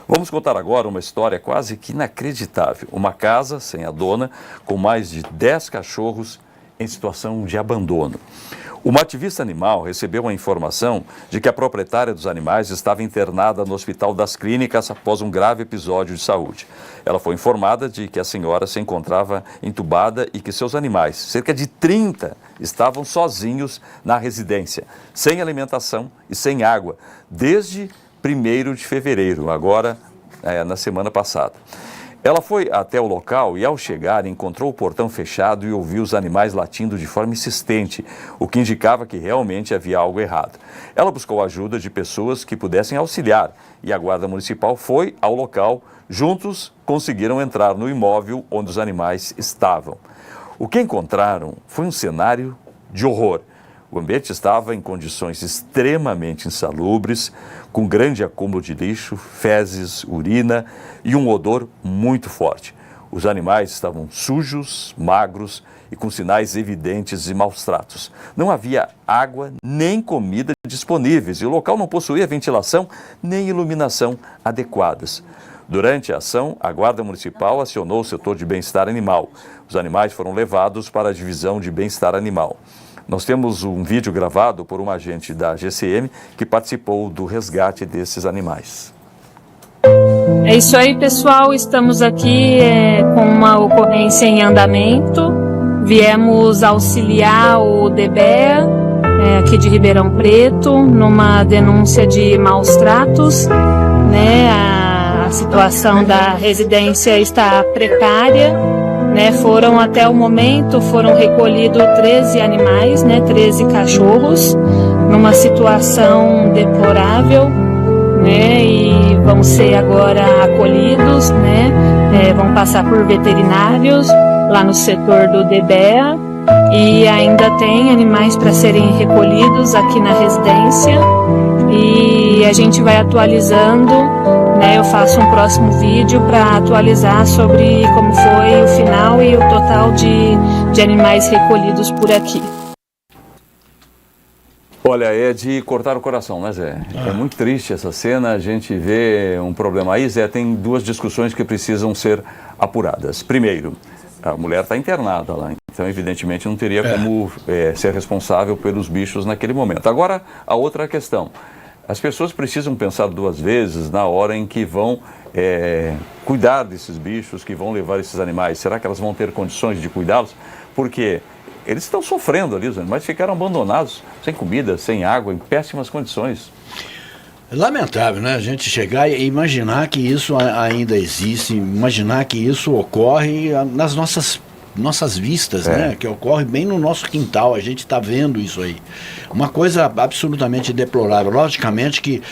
Vamos contar agora uma história quase que inacreditável. Uma casa sem a dona, com mais de 10 cachorros em situação de abandono. Uma ativista animal recebeu a informação de que a proprietária dos animais estava internada no Hospital das Clínicas após um grave episódio de saúde. Ela foi informada de que a senhora se encontrava entubada e que seus animais, cerca de 30, estavam sozinhos na residência, sem alimentação e sem água, desde 1º de fevereiro, agora na semana passada. Ela foi até o local e, ao chegar, encontrou o portão fechado e ouviu os animais latindo de forma insistente, o que indicava que realmente havia algo errado. Ela buscou a ajuda de pessoas que pudessem auxiliar e a Guarda Municipal foi ao local. Juntos, conseguiram entrar no imóvel onde os animais estavam. O que encontraram foi um cenário de horror. O ambiente estava em condições extremamente insalubres, com grande acúmulo de lixo, fezes, urina e um odor muito forte. Os animais estavam sujos, magros e com sinais evidentes de maus tratos. Não havia água nem comida disponíveis e o local não possuía ventilação nem iluminação adequadas. Durante a ação, a Guarda Municipal acionou o setor de bem-estar animal. Os animais foram levados para a divisão de bem-estar animal. Nós temos um vídeo gravado por um agente da GCM que participou do resgate desses animais. É isso aí, pessoal. Estamos aqui com uma ocorrência em andamento. Viemos auxiliar o DBEA, aqui de Ribeirão Preto, numa denúncia de maus tratos, né? A situação da residência está precária. Foram até o momento, foram recolhidos 13 animais, 13 cachorros, numa situação deplorável, e vão ser agora acolhidos, vão passar por veterinários lá no setor do DBEA e ainda tem animais para serem recolhidos aqui na residência e a gente vai atualizando. Eu faço um próximo vídeo para atualizar sobre como foi o final e o total de animais recolhidos por aqui. Olha, é de cortar o coração, né, Zé? É muito triste essa cena, a gente vê um problema aí, Zé, tem duas discussões que precisam ser apuradas. Primeiro, a mulher está internada lá, então evidentemente não teria como ser responsável pelos bichos naquele momento. Agora, a outra questão. As pessoas precisam pensar 2 vezes na hora em que vão cuidar desses bichos, que vão levar esses animais. Será que elas vão ter condições de cuidá-los? Porque eles estão sofrendo ali, os animais ficaram abandonados, sem comida, sem água, em péssimas condições. É lamentável, né? A gente chegar e imaginar que isso ainda existe, imaginar que isso ocorre nas nossas vistas, que ocorre bem no nosso quintal, a gente está vendo isso aí. Uma coisa absolutamente deplorável. Logicamente que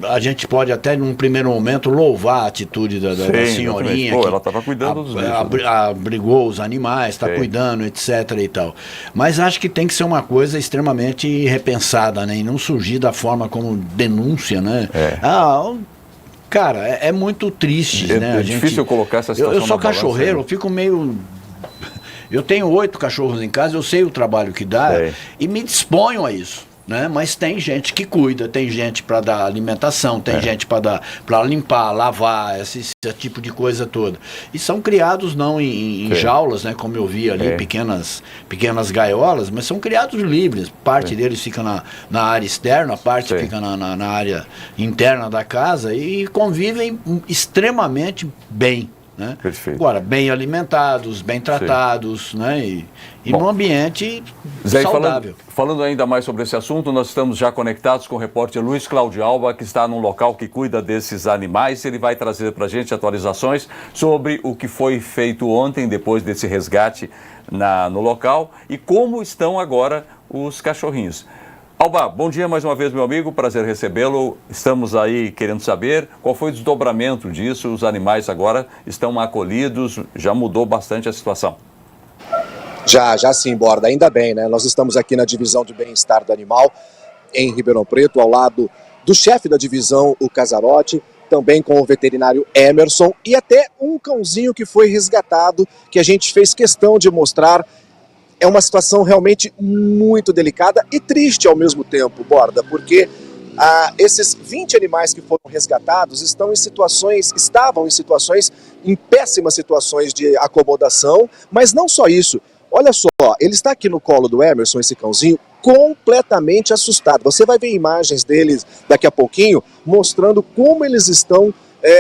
a gente pode até num primeiro momento louvar a atitude da senhorinha. Pô, ela estava cuidando dos bichos. Abrigou os animais, está cuidando, etc. e tal. Mas acho que tem que ser uma coisa extremamente repensada, e não surgir da forma como denúncia, Cara, é muito triste, É difícil colocar essa situação. Eu sou cachorreiro, eu fico meio... Eu tenho 8 cachorros em casa, eu sei o trabalho que dá e me disponho a isso, Mas tem gente que cuida, tem gente para dar alimentação, tem gente para limpar, lavar, esse tipo de coisa toda. E são criados não em jaulas, como eu vi ali, pequenas gaiolas, mas são criados livres. Parte deles fica na área externa, parte fica na área interna da casa e convivem extremamente bem. Perfeito. Agora, bem alimentados, bem tratados, e num ambiente saudável. Falando ainda mais sobre esse assunto, nós estamos já conectados com o repórter Luiz Cláudio Alba, que está num local que cuida desses animais. Ele vai trazer para a gente atualizações sobre o que foi feito ontem, depois desse resgate no local, e como estão agora os cachorrinhos. Alba, bom dia mais uma vez, meu amigo, prazer recebê-lo. Estamos aí querendo saber qual foi o desdobramento disso. Os animais agora estão acolhidos, já mudou bastante a situação. Já sim, Borda, ainda bem, Nós estamos aqui na divisão de bem-estar do animal, em Ribeirão Preto, ao lado do chefe da divisão, o Casarotti, também com o veterinário Emerson e até um cãozinho que foi resgatado, que a gente fez questão de mostrar. É uma situação realmente muito delicada e triste ao mesmo tempo, Borda, porque Esses 20 animais que foram resgatados estavam em situações, em péssimas situações de acomodação, mas não só isso. Olha só, ele está aqui no colo do Emerson, esse cãozinho, completamente assustado. Você vai ver imagens deles daqui a pouquinho, mostrando como eles estão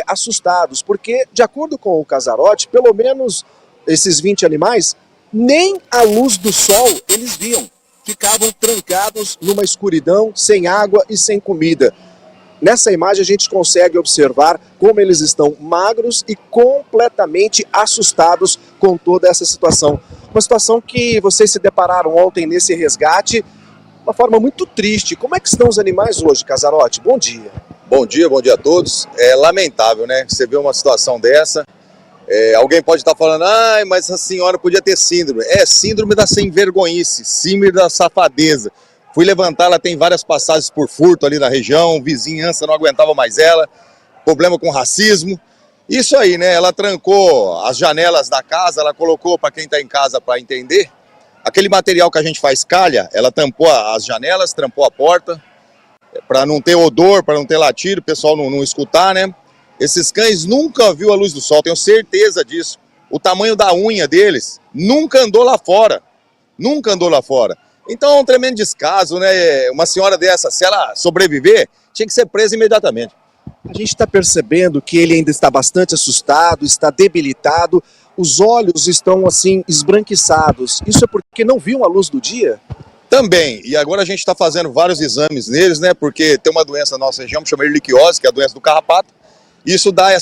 assustados, porque, de acordo com o Casarotti, pelo menos esses 20 animais, nem a luz do sol eles viam. Ficavam trancados numa escuridão, sem água e sem comida. Nessa imagem a gente consegue observar como eles estão magros e completamente assustados com toda essa situação. Uma situação que vocês se depararam ontem nesse resgate, uma forma muito triste. Como é que estão os animais hoje, Casarotti? Bom dia. Bom dia a todos. É lamentável, né? Você vê uma situação dessa. Alguém pode estar falando, mas a senhora podia ter síndrome. É síndrome da sem-vergonhice, síndrome da safadeza. Fui levantar, ela tem várias passagens por furto ali na região, vizinhança não aguentava mais ela, problema com racismo. Isso aí, né? Ela trancou as janelas da casa, ela colocou, para quem está em casa para entender, aquele material que a gente faz calha, ela tampou as janelas, trampou a porta, para não ter odor, para não ter latido, o pessoal não escutar, né? Esses cães nunca viu a luz do sol, tenho certeza disso. O tamanho da unha deles nunca andou lá fora. Nunca andou lá fora. Então é um tremendo descaso, né? Uma senhora dessa, se ela sobreviver, tinha que ser presa imediatamente. A gente está percebendo que ele ainda está bastante assustado, está debilitado, os olhos estão assim esbranquiçados. Isso é porque não viu a luz do dia? Também, e agora a gente está fazendo vários exames neles, né? Porque tem uma doença na nossa região, chama erliquiose, que é a doença do carrapato. Isso dá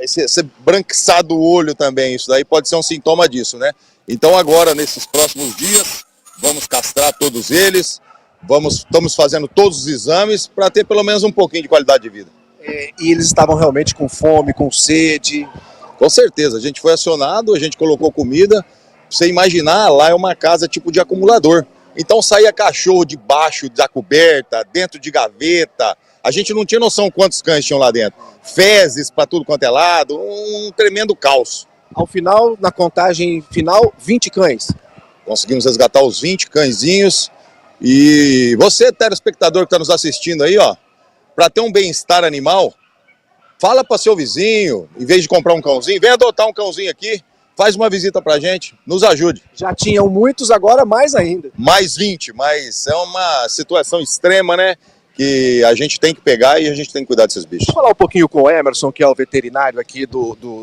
esse branquiçado do olho também, isso daí pode ser um sintoma disso, né? Então agora, nesses próximos dias, vamos castrar todos eles, estamos fazendo todos os exames para ter pelo menos um pouquinho de qualidade de vida. E eles estavam realmente com fome, com sede? Com certeza, a gente foi acionado, a gente colocou comida, pra você imaginar, lá é uma casa tipo de acumulador. Então saía cachorro debaixo da coberta, dentro de gaveta, a gente não tinha noção quantos cães tinham lá dentro. Fezes para tudo quanto é lado, um tremendo caos. Ao final, na contagem final, 20 cães. Conseguimos resgatar os 20 cãezinhos. E você, telespectador que está nos assistindo aí, ó, para ter um bem-estar animal, fala para seu vizinho, em vez de comprar um cãozinho, vem adotar um cãozinho aqui, faz uma visita pra gente, nos ajude. Já tinham muitos, agora mais ainda. Mais 20, mas é uma situação extrema, né? Que a gente tem que pegar e a gente tem que cuidar desses bichos. Vou falar um pouquinho com o Emerson, que é o veterinário aqui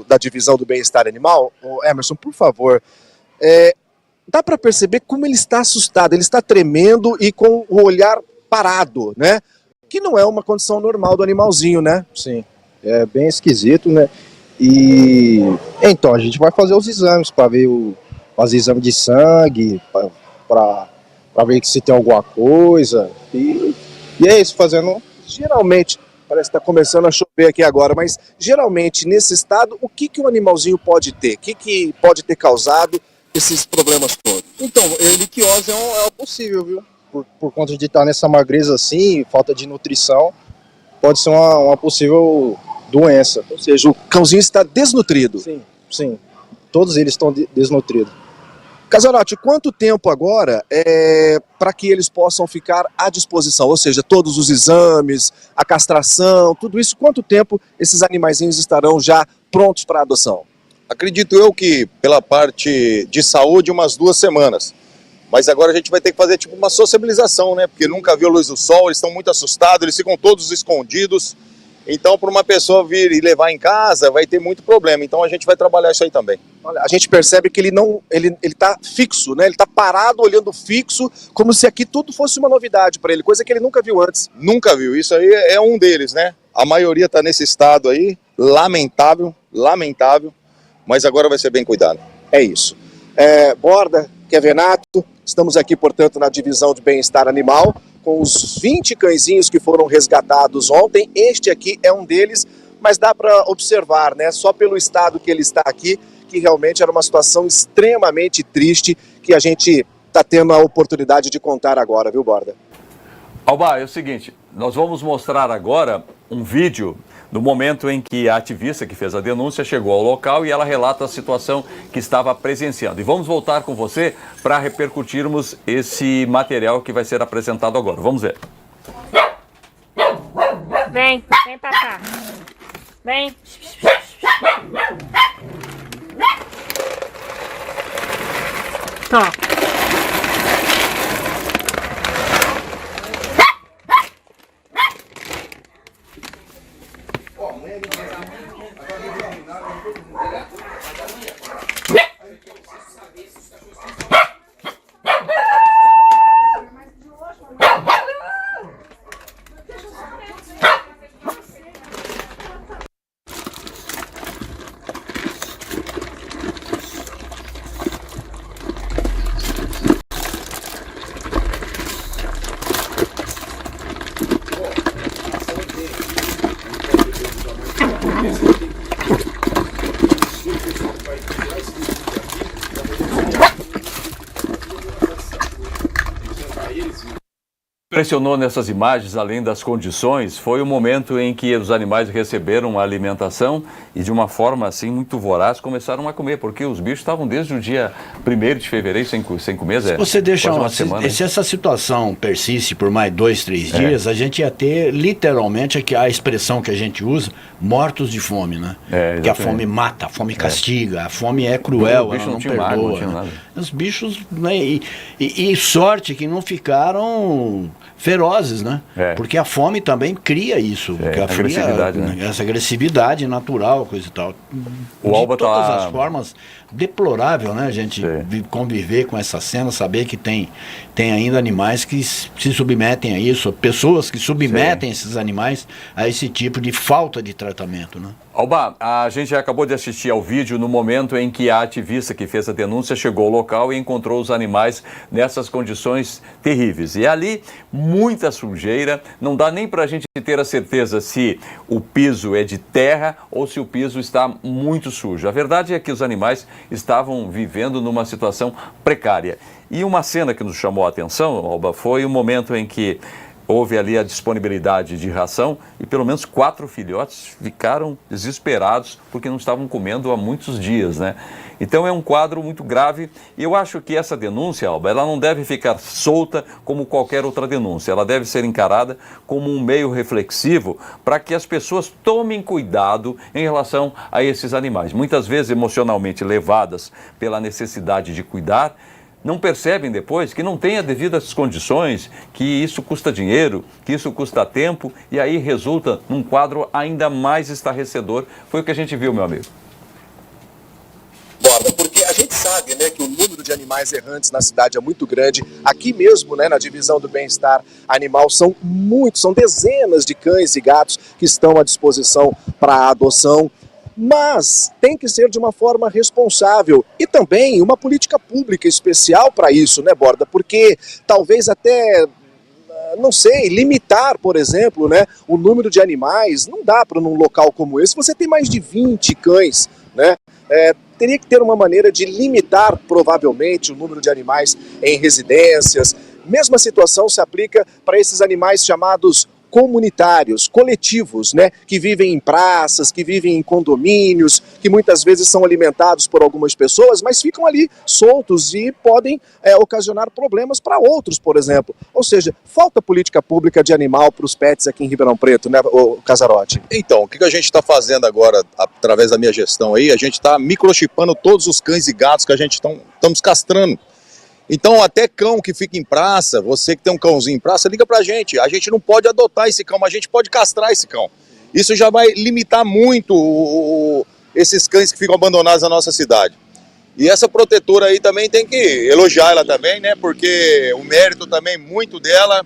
da divisão do bem-estar animal. Ô, Emerson, por favor, dá para perceber como ele está assustado, ele está tremendo e com o olhar parado, né? Que não é uma condição normal do animalzinho, né? Sim, é bem esquisito, né? E então a gente vai fazer os exames para ver fazer exame de sangue, para ver se tem alguma coisa. E é isso, fazendo. Geralmente, parece que está começando a chover aqui agora, mas geralmente nesse estado, o que um animalzinho pode ter? O que pode ter causado esses problemas todos? Então, erliquiose é o possível, viu? Por conta de estar nessa magreza assim, falta de nutrição, pode ser uma possível doença. Ou seja, o cãozinho está desnutrido. Sim. Todos eles estão desnutridos. Casarotti, quanto tempo agora para que eles possam ficar à disposição? Ou seja, todos os exames, a castração, tudo isso, quanto tempo esses animaizinhos estarão já prontos para adoção? Acredito eu que pela parte de saúde umas 2 semanas. Mas agora a gente vai ter que fazer tipo uma sociabilização, né? Porque nunca viu a luz do sol, eles estão muito assustados, eles ficam todos escondidos. Então, para uma pessoa vir e levar em casa, vai ter muito problema. Então, a gente vai trabalhar isso aí também. Olha, a gente percebe que ele está fixo, né? Ele está parado, olhando fixo, como se aqui tudo fosse uma novidade para ele, coisa que ele nunca viu antes. Nunca viu. Isso aí é um deles, né? A maioria está nesse estado aí, lamentável, mas agora vai ser bem cuidado. É isso. Borda, Kevenato, estamos aqui, portanto, na divisão de bem-estar animal, com os 20 cãezinhos que foram resgatados ontem. Este aqui é um deles, mas dá para observar, né, só pelo estado que ele está aqui, que realmente era uma situação extremamente triste que a gente está tendo a oportunidade de contar agora, viu, Borda? Alba, é o seguinte, nós vamos mostrar agora um vídeo no momento em que a ativista que fez a denúncia chegou ao local e ela relata a situação que estava presenciando. E vamos voltar com você para repercutirmos esse material que vai ser apresentado agora. Vamos ver. Vem pra cá. Vem. Tó. Impressionou nessas imagens, além das condições, foi o momento em que os animais receberam a alimentação e de uma forma assim muito voraz começaram a comer, porque os bichos estavam desde o dia 1º de fevereiro sem comer. Se você deixar uma semana, se essa situação persiste por mais 2, 3 dias, a gente ia ter literalmente a expressão que a gente usa, mortos de fome, né? Porque a fome mata, a fome castiga, a fome é cruel, ela não perdoa. Água, não tinha nada. Os bichos, né? E sorte que não ficaram ferozes, né? Porque a fome também cria isso, agressividade, né? Essa agressividade natural, coisa e tal. O Alba de todas as formas, deplorável, né? A gente conviver com essa cena, saber que tem ainda animais que se submetem a isso, pessoas que submetem esses animais a esse tipo de falta de tratamento, né? Alba, a gente acabou de assistir ao vídeo no momento em que a ativista que fez a denúncia chegou ao local e encontrou os animais nessas condições terríveis. E ali, muita sujeira, não dá nem para a gente ter a certeza se o piso é de terra ou se o piso está muito sujo. A verdade é que os animais estavam vivendo numa situação precária. E uma cena que nos chamou a atenção, Alba, foi o momento em que houve ali a disponibilidade de ração e pelo menos 4 filhotes ficaram desesperados porque não estavam comendo há muitos dias, né? Então é um quadro muito grave e eu acho que essa denúncia, Alba, ela não deve ficar solta como qualquer outra denúncia. Ela deve ser encarada como um meio reflexivo para que as pessoas tomem cuidado em relação a esses animais. Muitas vezes emocionalmente levadas pela necessidade de cuidar, não percebem depois que não tem as devidas condições, que isso custa dinheiro, que isso custa tempo e aí resulta num quadro ainda mais estarrecedor. Foi o que a gente viu, meu amigo. Borda, porque a gente sabe, né, que o número de animais errantes na cidade é muito grande. Aqui mesmo, né, na divisão do bem-estar animal, são dezenas de cães e gatos que estão à disposição para adoção. Mas tem que ser de uma forma responsável e também uma política pública especial para isso, né, Borda? Porque talvez até, não sei, limitar, por exemplo, né, o número de animais, não dá para num local como esse, você tem mais de 20 cães, né? Teria que ter uma maneira de limitar, provavelmente, o número de animais em residências. Mesma situação se aplica para esses animais chamados comunitários, coletivos, né, que vivem em praças, que vivem em condomínios, que muitas vezes são alimentados por algumas pessoas, mas ficam ali soltos e podem ocasionar problemas para outros, por exemplo. Ou seja, falta política pública de animal para os pets aqui em Ribeirão Preto, né, Casarotti? Então, o que a gente está fazendo agora, através da minha gestão aí, a gente está microchipando todos os cães e gatos que a gente estamos castrando. Então, até cão que fica em praça, você que tem um cãozinho em praça, liga pra gente. A gente não pode adotar esse cão, mas a gente pode castrar esse cão. Isso já vai limitar muito esses cães que ficam abandonados na nossa cidade. E essa protetora aí também tem que elogiar ela também, né? Porque o mérito também muito dela,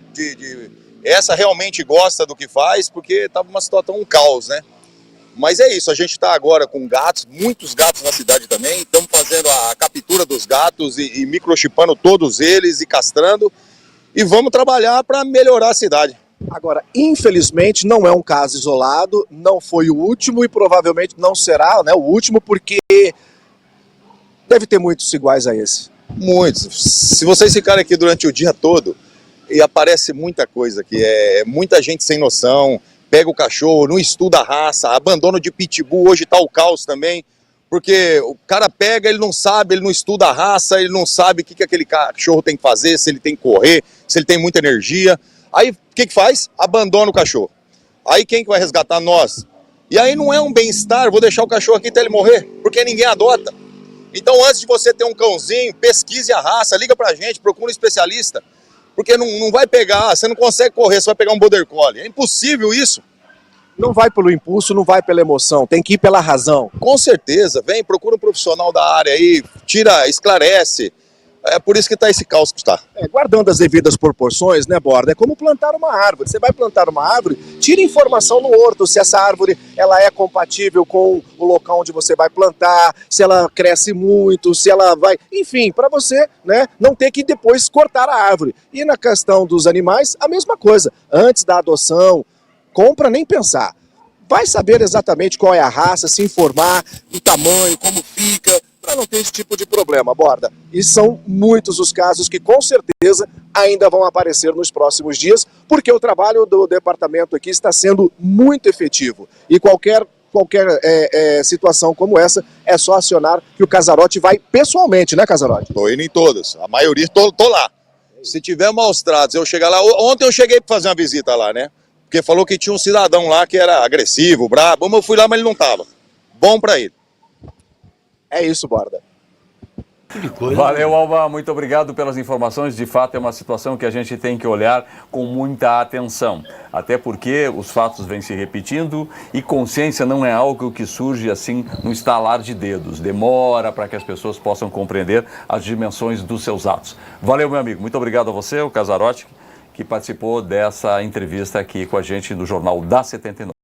essa realmente gosta do que faz, porque estava uma situação, um caos, né? Mas é isso, a gente está agora com gatos, muitos gatos na cidade também, estamos fazendo a captura dos gatos e microchipando todos eles e castrando, e vamos trabalhar para melhorar a cidade. Agora, infelizmente, não é um caso isolado, não foi o último e provavelmente não será, né, o último, porque deve ter muitos iguais a esse. Muitos. Se vocês ficarem aqui durante o dia todo, e aparece muita coisa aqui, muita gente sem noção, pega o cachorro, não estuda a raça, abandono de pitbull, hoje está o caos também, porque o cara pega, ele não sabe, ele não estuda a raça, ele não sabe o que aquele cachorro tem que fazer, se ele tem que correr, se ele tem muita energia. Aí o que faz? Abandona o cachorro. Aí quem que vai resgatar? Nós. E aí não é um bem-estar, vou deixar o cachorro aqui até ele morrer, porque ninguém adota. Então antes de você ter um cãozinho, pesquise a raça, liga pra gente, procura um especialista. Porque não vai pegar, você não consegue correr, você vai pegar um Border Collie. É impossível isso. Não vai pelo impulso, não vai pela emoção, tem que ir pela razão. Com certeza, vem, procura um profissional da área aí, esclarece. É por isso que está esse caos que está. Guardando as devidas proporções, né, Borda? É como plantar uma árvore. Você vai plantar uma árvore, tira informação no horto se essa árvore ela é compatível com o local onde você vai plantar, se ela cresce muito, se ela vai... Enfim, para você, né, não ter que depois cortar a árvore. E na questão dos animais, a mesma coisa. Antes da adoção, compra nem pensar. Vai saber exatamente qual é a raça, se informar, o tamanho, como fica, para não ter esse tipo de problema, Borda. E são muitos os casos que com certeza ainda vão aparecer nos próximos dias, porque o trabalho do departamento aqui está sendo muito efetivo. E qualquer situação como essa, é só acionar que o Casarotti vai pessoalmente, né, Casarotti? Estou indo em todas, a maioria tô lá. Se tiver maus tratos, eu chegar lá... Ontem eu cheguei para fazer uma visita lá, né? Porque falou que tinha um cidadão lá que era agressivo, brabo, mas eu fui lá, mas ele não estava. Bom para ele. É isso, Borda. Valeu, Alba, muito obrigado pelas informações. De fato, é uma situação que a gente tem que olhar com muita atenção. Até porque os fatos vêm se repetindo e consciência não é algo que surge assim no estalar de dedos. Demora para que as pessoas possam compreender as dimensões dos seus atos. Valeu, meu amigo. Muito obrigado a você, o Casarotti, que participou dessa entrevista aqui com a gente no Jornal da 79.